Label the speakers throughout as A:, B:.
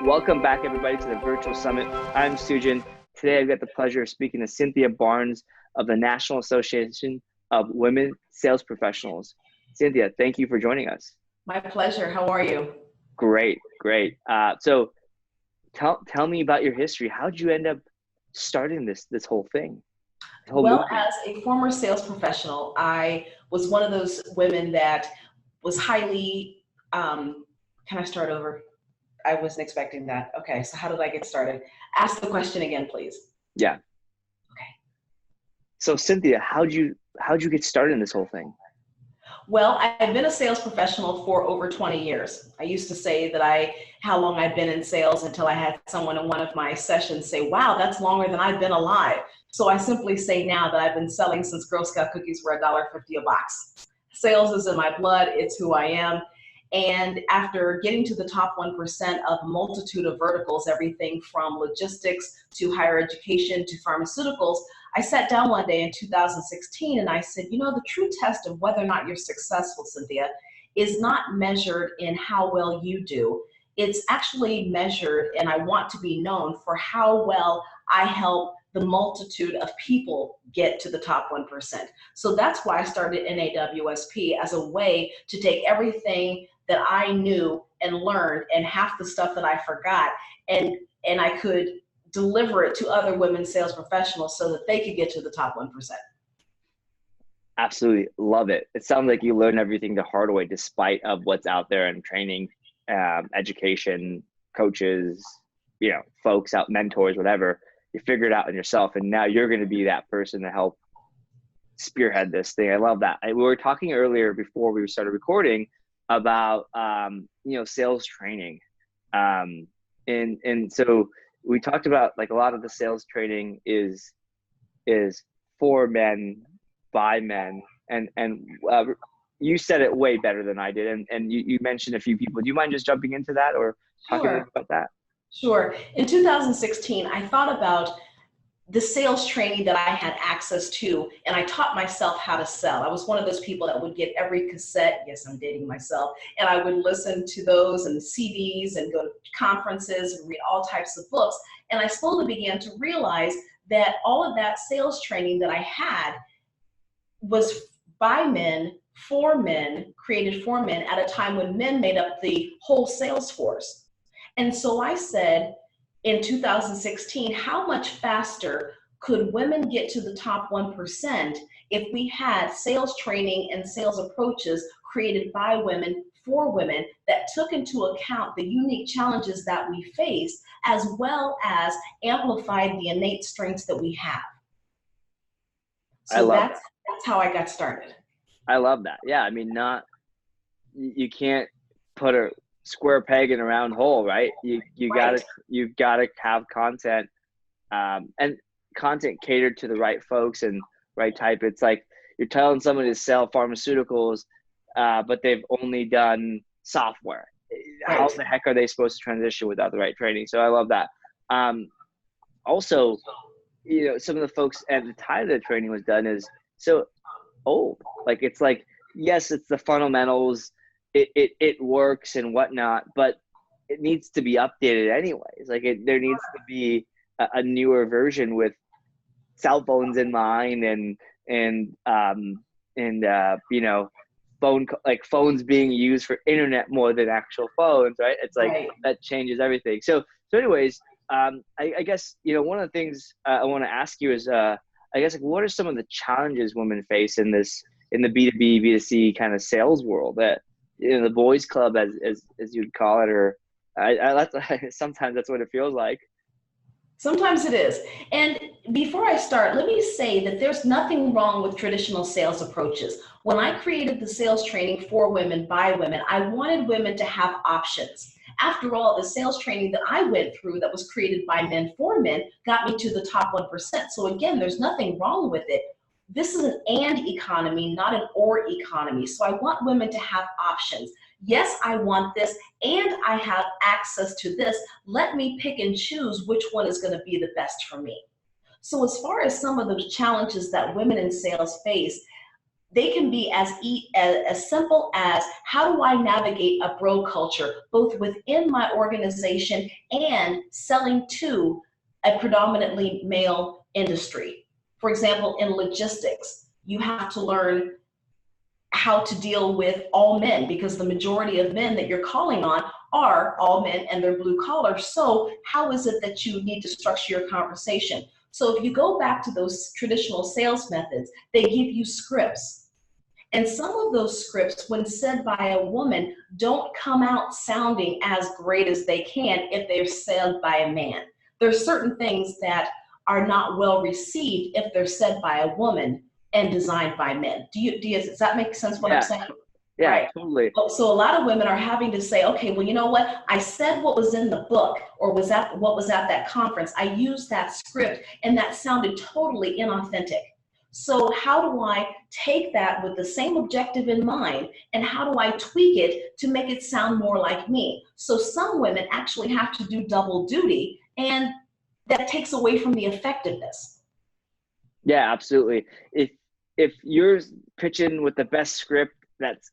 A: Welcome back, everybody, to the Virtual Summit. I'm Sujin. Today, I've got the pleasure of speaking to Cynthia Barnes of the National Association of Women Sales Professionals. Cynthia, thank you for joining us.
B: My pleasure. How are you?
A: Great, great. So tell me about your history. How'd you end up starting this whole thing?
B: Well, as a former sales professional, I was one of those women that was highly, can I start over? I wasn't expecting that. Okay, so how did I get started? Ask the question again, please.
A: Yeah.
B: Okay.
A: So Cynthia, how'd you get started in this whole thing?
B: Well, I've been a sales professional for over 20 years. I used to say that how long I'd been in sales until I had someone in one of my sessions say, wow, that's longer than I've been alive. So I simply say now that I've been selling since Girl Scout cookies were $1.50 a box. Sales is in my blood. It's who I am. And after getting to the top 1% of a multitude of verticals, everything from logistics to higher education to pharmaceuticals, I sat down one day in 2016 and I said, you know, the true test of whether or not you're successful, Cynthia, is not measured in how well you do. It's actually measured, and I want to be known for how well I help the multitude of people get to the top 1%. So that's why I started NAWSP as a way to take everything that I knew and learned and half the stuff that I forgot, and I could deliver it to other women sales professionals so that they could get to the top 1%.
A: Absolutely love it. It sounds like you learned everything the hard way, despite of what's out there in training, education, coaches, folks out, mentors, whatever. You figured it out on yourself, and now you're going to be that person to help spearhead this thing. I love that. We were talking earlier before we started recording about sales training, and so we talked about, like, a lot of the sales training is for men by men, and you said it way better than I did, and you mentioned a few people. Do you mind just jumping into that or talking about that?
B: Sure. In 2016, I thought about the sales training that I had access to, and I taught myself how to sell. I was one of those people that would get every cassette, yes, I'm dating myself, and I would listen to those and CDs and go to conferences and read all types of books. And I slowly began to realize that all of that sales training that I had was by men, for men, created for men at a time when men made up the whole sales force. And so I said, in 2016, how much faster could women get to the top 1% if we had sales training and sales approaches created by women for women that took into account the unique challenges that we face, as well as amplified the innate strengths that we have? So that's how I got started.
A: I love that. Yeah, I mean, you can't put a square peg in a round hole, right? You've gotta have content, and content catered to the right folks and right type. It's like you're telling someone to sell pharmaceuticals, but they've only done software. Right. How the heck are they supposed to transition without the right training? So I love that. Also, some of the folks at the time the training was done is so old. Like, it's like, yes, it's the fundamentals. It works and whatnot, but it needs to be updated anyways. Like, there needs to be a newer version with cell phones in mind and phones being used for internet more than actual phones, right? It's like, right. That changes everything. So anyways, I guess, one of the things I want to ask you is, I guess, like, what are some of the challenges women face in the B2B, B2C kind of sales world that, the boys club, as you'd call it, or sometimes that's what it feels like.
B: Sometimes it is. And before I start, let me say that there's nothing wrong with traditional sales approaches. When I created the sales training for women by women, I wanted women to have options. After all, the sales training that I went through that was created by men for men got me to the top 1%. So again, there's nothing wrong with it. This is an and economy, not an or economy. So I want women to have options. Yes, I want this, and I have access to this. Let me pick and choose which one is going to be the best for me. So as far as some of the challenges that women in sales face, They can be as simple as, how do I navigate a bro culture, both within my organization and selling to a predominantly male industry? For example, in logistics, you have to learn how to deal with all men, because the majority of men that you're calling on are all men and they're blue collar. So how is it that you need to structure your conversation? So if you go back to those traditional sales methods, they give you scripts. And some of those scripts, when said by a woman, don't come out sounding as great as they can if they're said by a man. There's certain things that are not well received if they're said by a woman and designed by men. Does that make sense what I'm saying?
A: Yeah,
B: right.
A: Totally.
B: So a lot of women are having to say, okay, well, you know what? I said what was in the book, or what was at that conference. I used that script and that sounded totally inauthentic. So how do I take that with the same objective in mind, and how do I tweak it to make it sound more like me? So some women actually have to do double duty, and that takes away from the effectiveness.
A: Yeah, absolutely. If you're pitching with the best script that's,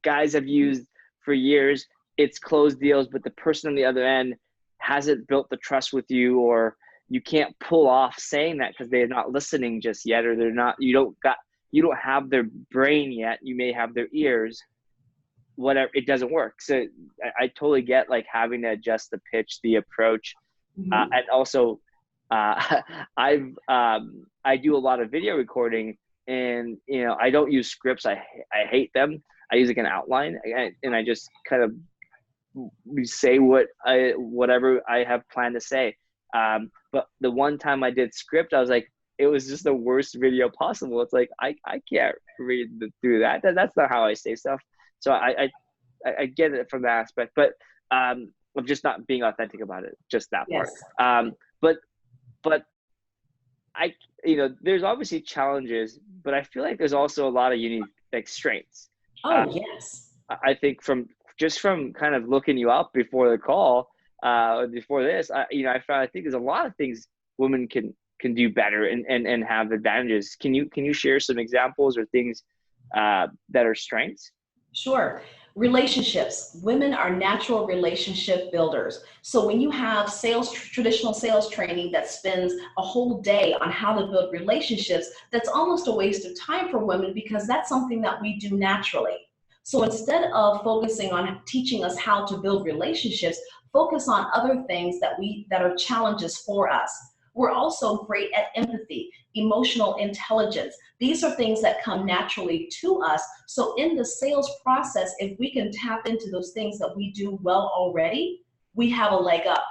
A: guys have used for years, it's closed deals, but the person on the other end hasn't built the trust with you, or you can't pull off saying that because they're not listening just yet, or you don't have their brain yet. You may have their ears, whatever, it doesn't work. So I totally get like having to adjust the pitch, the approach.
B: Mm-hmm.
A: And also I do a lot of video recording, and I don't use scripts. I hate them. I use like an outline, and I just kind of say whatever I have planned to say. But the one time I did script, I was like, it was just the worst video possible. It's like, I can't read through that. That's not how I say stuff. So I get it from that aspect, but of just not being authentic about it, just that
B: Yes.
A: part. But there's obviously challenges, but I feel like there's also a lot of unique strengths.
B: Yes.
A: I think from kind of looking you up before the call, before this, I think there's a lot of things women can do better and have advantages. Can you share some examples or things that are strengths?
B: Sure. Relationships. Women are natural relationship builders. So when you have traditional sales training that spends a whole day on how to build relationships, that's almost a waste of time for women, because that's something that we do naturally. So instead of focusing on teaching us how to build relationships, focus on other things that are challenges for us. We're also great at empathy, emotional intelligence. These are things that come naturally to us. So in the sales process, if we can tap into those things that we do well already, we have a leg up.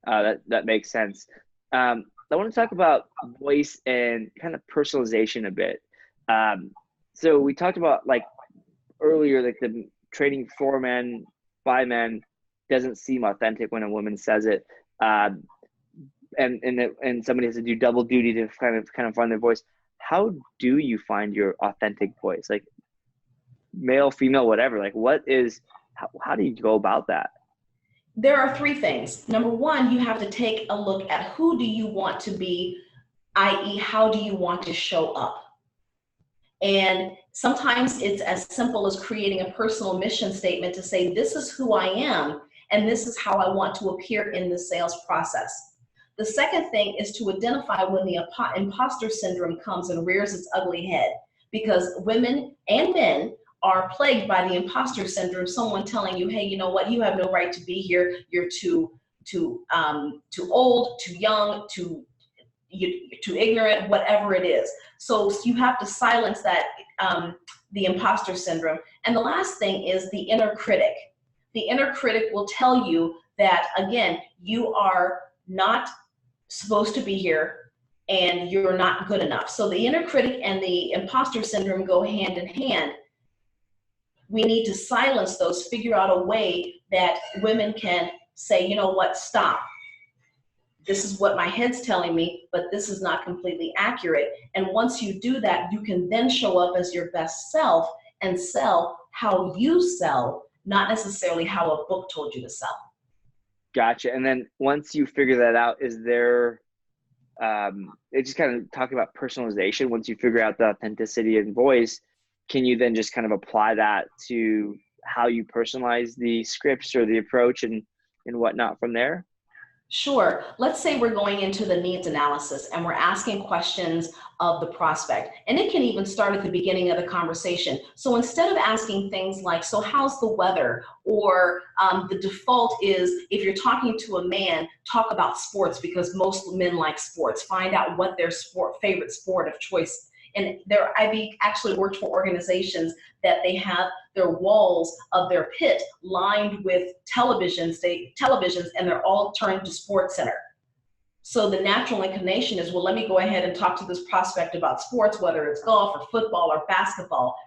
A: That makes sense. I want to talk about voice and kind of personalization a bit. So we talked about like earlier, like the training for men by men doesn't seem authentic when a woman says it. And somebody has to do double duty to kind of find their voice. How do you find your authentic voice? Like male, female, whatever, like how do you go about that?
B: There are three things. Number one, you have to take a look at who do you want to be, i.e. how do you want to show up? And sometimes it's as simple as creating a personal mission statement to say, this is who I am, and this is how I want to appear in the sales process. The second thing is to identify when the imposter syndrome comes and rears its ugly head, because women and men are plagued by the imposter syndrome. Someone telling you, hey, you know what, you have no right to be here. You're too old, too young, too ignorant, whatever it is. So you have to silence that, the imposter syndrome. And the last thing is the inner critic. The inner critic will tell you that, again, you are not supposed to be here and you're not good enough. So the inner critic and the imposter syndrome go hand in hand. We need to silence those, figure out a way that women can say, you know what, stop. This is what my head's telling me, but this is not completely accurate. And once you do that, you can then show up as your best self and sell how you sell, not necessarily how a book told you to sell.
A: Gotcha. And then once you figure that out, is there it's just kind of talking about personalization. Once you figure out the authenticity and voice, can you then just kind of apply that to how you personalize the scripts or the approach and whatnot from there?
B: Sure. Let's say we're going into the needs analysis and we're asking questions of the prospect. And it can even start at the beginning of the conversation. So instead of asking things like, so how's the weather? Or the default is, if you're talking to a man, talk about sports because most men like sports. Find out what their favorite sport of choice. And I've actually worked for organizations that they have their walls of their pit lined with televisions, and they're all turned to Sports Center. So the natural inclination is, well, let me go ahead and talk to this prospect about sports, whether it's golf or football or basketball.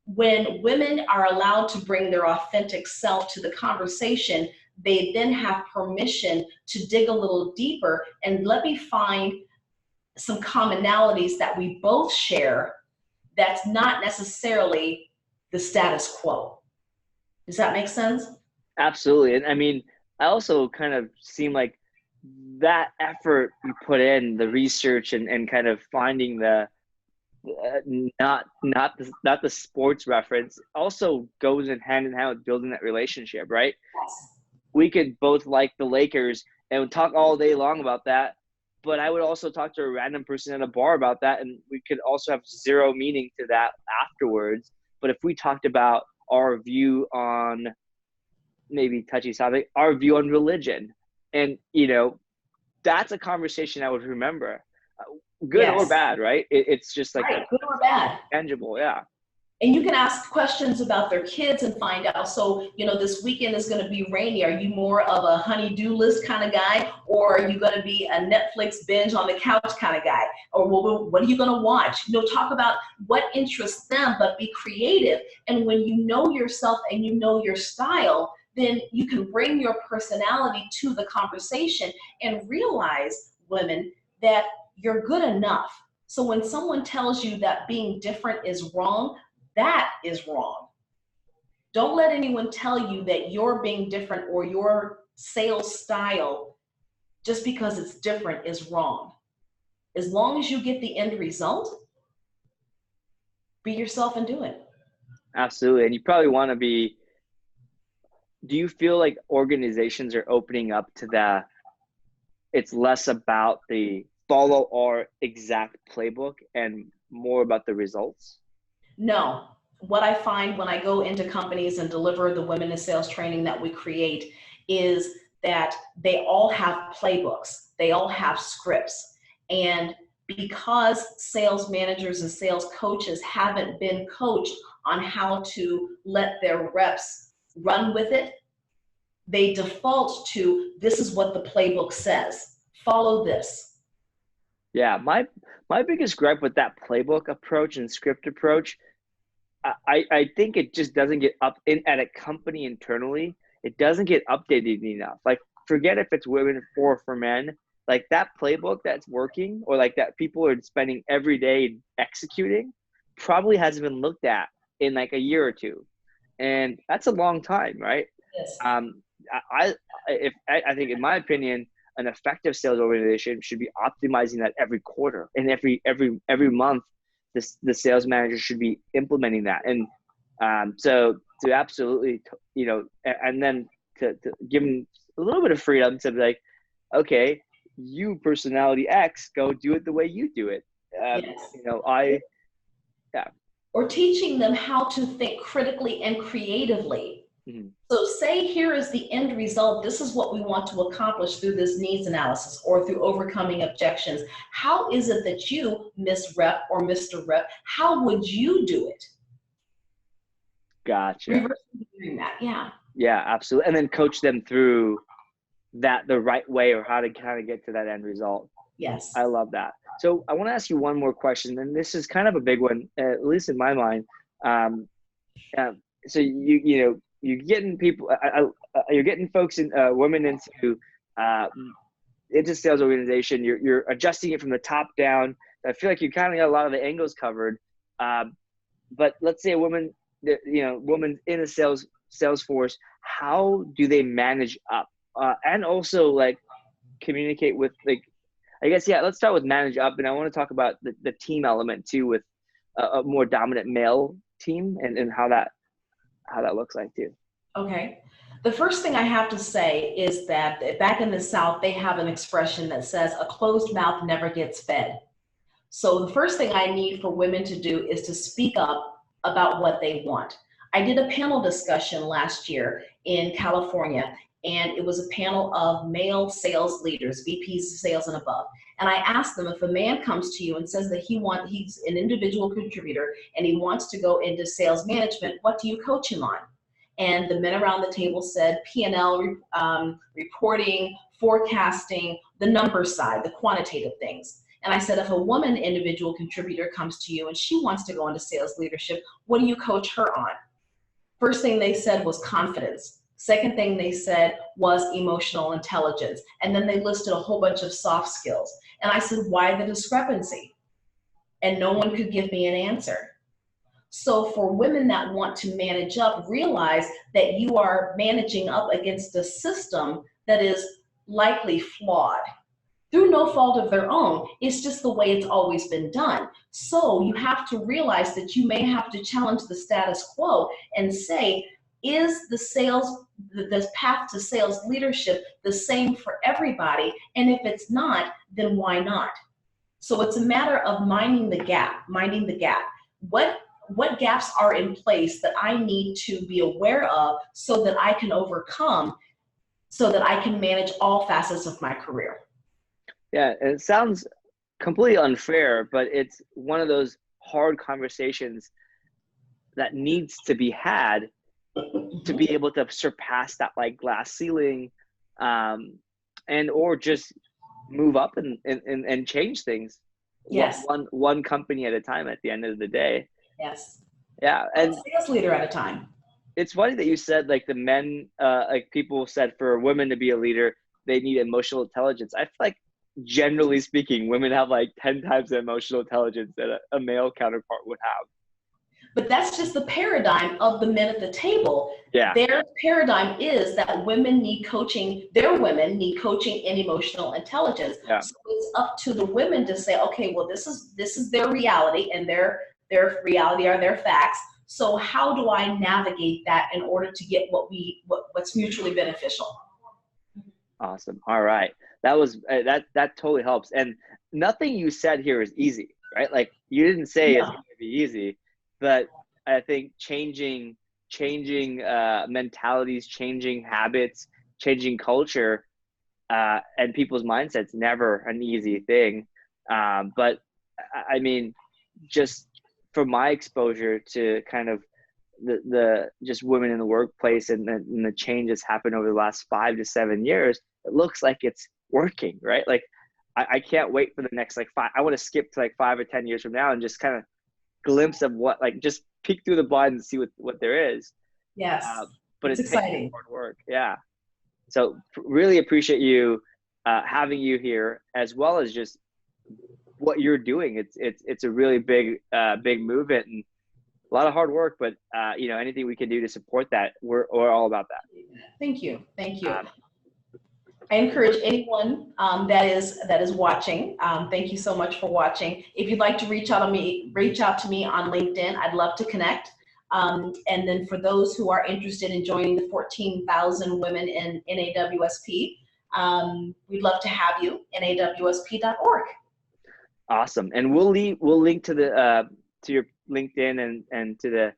B: When women are allowed to bring their authentic self to the conversation, they then have permission to dig a little deeper and let me find some commonalities that we both share that's not necessarily the status quo. Does that make sense?
A: Absolutely. And I mean, I also kind of seem like that effort you put in, the research and kind of finding the not the sports reference, also goes in hand with building that relationship, right?
B: Yes.
A: We could both like the Lakers and talk all day long about that, but I would also talk to a random person at a bar about that, and we could also have zero meaning to that afterwards. But if we talked about our view on, maybe touchy topic, our view on religion, and that's a conversation I would remember, good or
B: Yes.
A: bad, right? It's just like
B: right, good or bad.
A: tangible, yeah.
B: And you can ask questions about their kids and find out. So, this weekend is going to be rainy. Are you more of a honey-do list kind of guy? Or are you going to be a Netflix binge on the couch kind of guy? Or what are you going to watch? Talk about what interests them, but be creative. And when you know yourself and you know your style, then you can bring your personality to the conversation and realize, women, that you're good enough. So when someone tells you that being different is wrong, that is wrong. Don't let anyone tell you that you're being different or your sales style, just because it's different, is wrong. As long as you get the end result, be yourself and do it.
A: Absolutely. And you probably want to be, do you feel like organizations are opening up to it's less about the follow our exact playbook and more about the results?
B: No. What I find when I go into companies and deliver the women in sales training that we create is that they all have playbooks. They all have scripts. And because sales managers and sales coaches haven't been coached on how to let their reps run with it, they default to, this is what the playbook says. Follow this.
A: Yeah, my biggest gripe with that playbook approach and script approach, I think it just doesn't get up at a company internally. It doesn't get updated enough. Like, forget if it's women or for men. Like, that playbook that's working, or like that people are spending every day executing, probably hasn't been looked at in like a year or two, and that's a long time, right?
B: Yes.
A: I think, in my opinion, an effective sales organization should be optimizing that every quarter, and every month. The sales manager should be implementing that, and so to absolutely, and then to give them a little bit of freedom to be like, okay, you personality X, go do it the way you do it.
B: Yes.
A: Yeah.
B: Or teaching them how to think critically and creatively.
A: Mm-hmm.
B: So say, here is the end result. This is what we want to accomplish through this needs analysis or through overcoming objections. How is it that you, Miss Rep or Mr. Rep, how would you do it?
A: Gotcha.
B: Doing that, yeah.
A: Yeah, absolutely. And then coach them through that the right way, or how to kind of get to that end result.
B: Yes.
A: I love that. So I want to ask you one more question, and this is kind of a big one, at least in my mind. So you're getting people, you're getting folks women into sales organization. You're adjusting it from the top down. I feel like you kind of got a lot of the angles covered. But let's say a woman, woman in a sales force, how do they manage up, and also like communicate with, like, I guess, yeah, let's start with manage up. And I want to talk about the team element too, with a more dominant male team, and how that looks like too.
B: Okay. The first thing I have to say is that back in the South, they have an expression that says a closed mouth never gets fed. So the first thing I need for women to do is to speak up about what they want. I did a panel discussion last year in California, and it was a panel of male sales leaders, VPs of sales and above. And I asked them, if a man comes to you and says that he's an individual contributor and he wants to go into sales management, what do you coach him on? And the men around the table said P&L, reporting, forecasting, the number side, the quantitative things. And I said, if a woman individual contributor comes to you and she wants to go into sales leadership, what do you coach her on? First thing they said was confidence. Second thing they said was emotional intelligence. And then they listed a whole bunch of soft skills. And I said, why the discrepancy? And no one could give me an answer. So for women that want to manage up, realize that you are managing up against a system that is likely flawed through no fault of their own. It's just the way it's always been done. So you have to realize that you may have to challenge the status quo and say, is the path to sales leadership the same for everybody? And if it's not, then why not? So it's a matter of minding the gap. What gaps are in place that I need to be aware of so that I can overcome, so that I can manage all facets of my career?
A: Yeah, and it sounds completely unfair, but it's one of those hard conversations that needs to be had to be able to surpass that like glass ceiling, and or just move up and change things.
B: Yes.
A: One company at a time at the end of the day.
B: Yes.
A: Yeah. And
B: sales leader at a time.
A: It's funny that you said like the men, like people said for women to be a leader, they need emotional intelligence. I feel like generally speaking, women have like 10 times the emotional intelligence that a male counterpart would have.
B: But that's just the paradigm of the men at the table.
A: Yeah.
B: Their paradigm is that women need coaching, their women need coaching in emotional intelligence.
A: Yeah.
B: So it's up to the women to say, okay, well, this is their reality, and their reality are their facts. So how do I navigate that in order to get what's mutually beneficial?
A: Awesome. All right. That was that totally helps. And nothing you said here is easy, right? Like you didn't say it's going to be easy, but I think changing mentalities, changing habits, changing culture, and people's mindsets never an easy thing. But I mean, just from my exposure to kind of the just women in the workplace and the changes happened over the last 5 to 7 years, it looks like it's working, right? Like I can't wait for the next like I want to skip to like 5 or 10 years from now and just kind of glimpse of what, like just peek through the blinds and see what there is.
B: Yes.
A: But it's
B: exciting.
A: Hard work. Yeah. So really appreciate you having you here, as well as just what you're doing. It's a really big movement and a lot of hard work, but anything we can do to support that, we're all about that.
B: Thank you. I encourage anyone that is watching. Thank you so much for watching. If you'd like to reach out to me on LinkedIn. I'd love to connect. And then for those who are interested in joining the 14,000 women in NAWSP, we'd love to have you. NAWSP.org.
A: Awesome. And we'll link to the to your LinkedIn and to the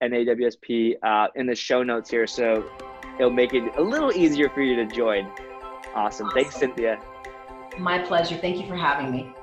A: NAWSP in the show notes here, so it'll make it a little easier for you to join. Awesome. Thanks, Cynthia.
B: My pleasure. Thank you for having me.